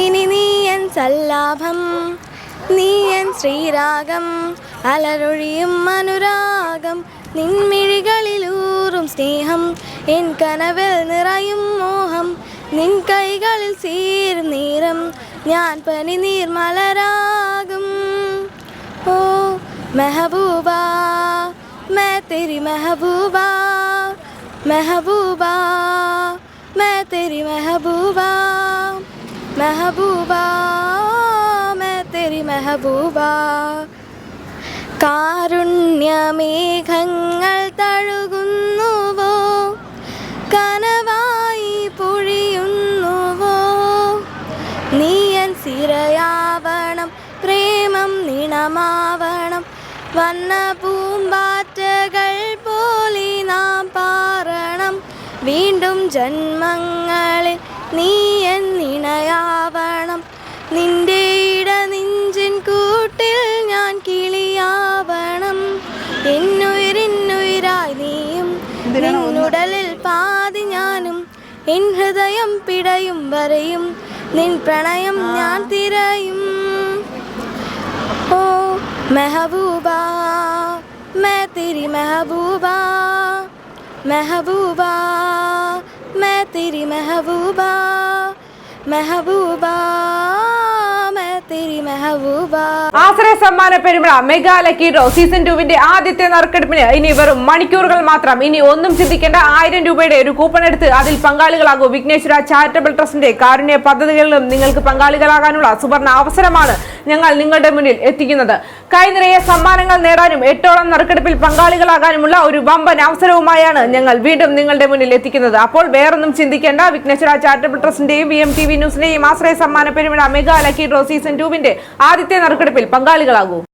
ഇനി നീയൻ സല്ലാഭം, നീയൻ ശ്രീരാഗം, അലരൊഴിയും അനുരാഗം, നിൻമിഴികളിലൂറും സ്നേഹം, എൻ കനവിൽ നിറയും മോഹം, നിൻ കൈകളിൽ സീരും നീരം, ഞാൻ പനിനീർ മലരാകും. ഓ മെഹബൂബാ, मैं तेरी महबूबा, महबूबा, मैं तेरी महबूबा, महबूबा, मैं तेरी महबूबा. കാരുണ്യമേഘങ്ങൾ തഴുകുന്നുവോ, കനവായി പൊഴിയുന്നുവോ, നീയൻ സിരയാവണം, പ്രേമം നിണമാവണം, വന്ന പൂമ്പാറ്റകൾ പോലെ നാം പാറണം, വീണ്ടും ജന്മങ്ങളിൽ നീയൻ നിണയാവണം, നിന്റെ ഇടനെഞ്ചിൻ കൂട്ടിൽ ഞാൻ കിളിയാവണം, എന്നുയിരിന്നുയിരായി നീയും, നിന്നുടലിൽ പാതി ഞാനും, എൻ ഹൃദയം പിടയും വരെയും നിൻ പ്രണയം ഞാൻ തിരയും. ഓ महबूबा, मैं तेरी महबूबा, महबूबा, मैं तेरी महबूबा, महबूबा, मैं तेरी महबूबा. ആശ്രയ സമ്മാന പെരുമഴ മെഗാ ലക്കി ഡ്രോ സീസൺ 2 ആദ്യത്തെ നറുക്കെടുപ്പിന് ഇനി വെറും മണിക്കൂറുകൾ മാത്രം. ഇനി ഒന്നും ചിന്തിക്കേണ്ട, 1000 രൂപയുടെ ഒരു കൂപ്പൺ എടുത്ത് അതിൽ പങ്കാളികളാകൂ. വിഘ്നേശ്വര ചാരിറ്റബിൾ ട്രസ്റ്റിന്റെ കാരുണ്യ പദ്ധതികളിലും നിങ്ങൾക്ക് പങ്കാളികളാകാനുള്ള സുവർണ അവസരമാണ് ഞങ്ങൾ നിങ്ങളുടെ മുന്നിൽ എത്തിക്കുന്നത്. കൈ നിറയെ സമ്മാനങ്ങൾ നേടാനും 8ഓളം നറുക്കെടുപ്പിൽ പങ്കാളികളാകാനുമുള്ള ഒരു വമ്പൻ അവസരവുമായാണ് ഞങ്ങൾ വീണ്ടും നിങ്ങളുടെ മുന്നിൽ എത്തിക്കുന്നത്. അപ്പോൾ വേറൊന്നും ചിന്തിക്കേണ്ട, വിഘ്നേശ്വര ചാരിറ്റബിൾ ട്രസ്റ്റിന്റെയും VMTV ന്യൂസിന്റെയും ആശ്രയ സമ്മാന പെരുമഴ മെഗാ ലക്കി ഡ്രോ സീസൺ 2 ആദ്യത്തെ നറുക്കെടുപ്പിൽ പങ്കാളികളാകൂ.